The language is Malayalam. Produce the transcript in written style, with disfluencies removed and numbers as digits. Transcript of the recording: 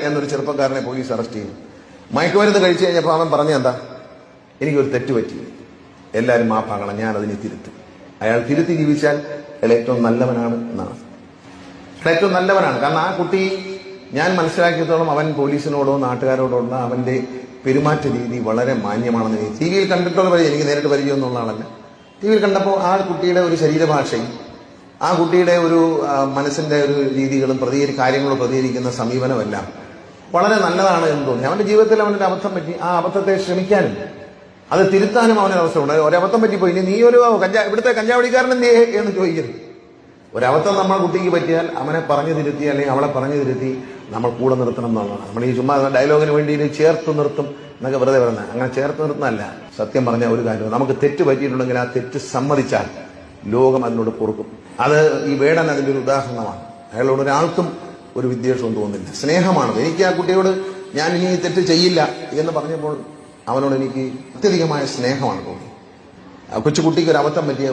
എന്നൊരു ചെറുപ്പക്കാരനെ പോലീസ് അറസ്റ്റ് ചെയ്തു. മയക്കുമരുന്ന് കഴിച്ചു കഴിഞ്ഞപ്പോൾ അവൻ പറഞ്ഞ എന്താ, എനിക്കൊരു തെറ്റ് പറ്റി, എല്ലാവരും മാപ്പാക്കണം, ഞാൻ അതിനെ തിരുത്തും. അയാൾ തിരുത്തി ജീവിച്ചാൽ അയാൾ ഏറ്റവും നല്ലവനാണ് എന്നാണ്. ഏറ്റവും നല്ലവനാണ്. കാരണം ആ കുട്ടി, ഞാൻ മനസ്സിലാക്കിയത്തോളം അവൻ പോലീസിനോടോ നാട്ടുകാരോടോ ഉള്ള അവന്റെ പെരുമാറ്റ രീതി വളരെ മാന്യമാണെന്ന് ടി വിയിൽ കണ്ടിട്ടുള്ള വഴി, എനിക്ക് നേരിട്ട് പരിചയമൊന്നുള്ള ആളല്ല. ടി വിയിൽ കണ്ടപ്പോൾ ആ കുട്ടിയുടെ ഒരു ശരീരഭാഷയും ആ കുട്ടിയുടെ ഒരു മനസ്സിന്റെ ഒരു രീതികളും കാര്യങ്ങളോ പ്രതികരിക്കുന്ന സമീപനമെല്ലാം വളരെ നല്ലതാണ് എന്ന് തോന്നി. അവന്റെ ജീവിതത്തിൽ അവനൊരു അബദ്ധം പറ്റി, ആ അബദ്ധത്തെ ശ്രമിക്കാനും അത് തിരുത്താനും അവനൊരവസ്ഥ ഉണ്ട്. ഒരബദ്ധം പറ്റിപ്പോയി, ഇനി നീ ഒരു ഇവിടുത്തെ കഞ്ചാവടിക്കാരൻ എന്ത് എന്ന് ചോദിക്കരുത്. ഒരബദ്ധം നമ്മൾ കുട്ടിക്ക് പറ്റിയാൽ അവനെ പറഞ്ഞു തിരുത്തി അല്ലെങ്കിൽ അവളെ പറഞ്ഞു തിരുത്തി നമ്മൾ കൂടെ നിർത്തണം എന്നുള്ളതാണ്. നമ്മൾ ഈ ചുമ്മാ ഡയലോഗിന് വേണ്ടി ചേർത്ത് നിർത്തും എന്നൊക്കെ വെറുതെ പറയുന്നത്. അങ്ങനെ ചേർത്ത് നിർത്തുന്നതല്ല. സത്യം പറഞ്ഞ ഒരു കാര്യം, നമുക്ക് തെറ്റ് പറ്റിയിട്ടുണ്ടെങ്കിൽ ആ തെറ്റ് സമ്മതിച്ചാൽ ലോകം അതിനോട് പൊറുക്കും. അത് ഈ വേടൻ അതിന്റെ ഒരു ഉദാഹരണമാണ്. അയാളോട് ഒരാൾക്കും ഒരു വിദ്വേഷവും തോന്നുന്നില്ല, സ്നേഹമാണ്. എനിക്ക് ആ കുട്ടിയോട് ഞാൻ ഇനി തെറ്റ് ചെയ്യില്ല എന്ന് പറഞ്ഞപ്പോൾ അവനോട് എനിക്ക് അത്യധികമായ സ്നേഹമാണ് തോന്നി. ആ കൊച്ചുകുട്ടിക്ക് ഒരു അബദ്ധം പറ്റിയ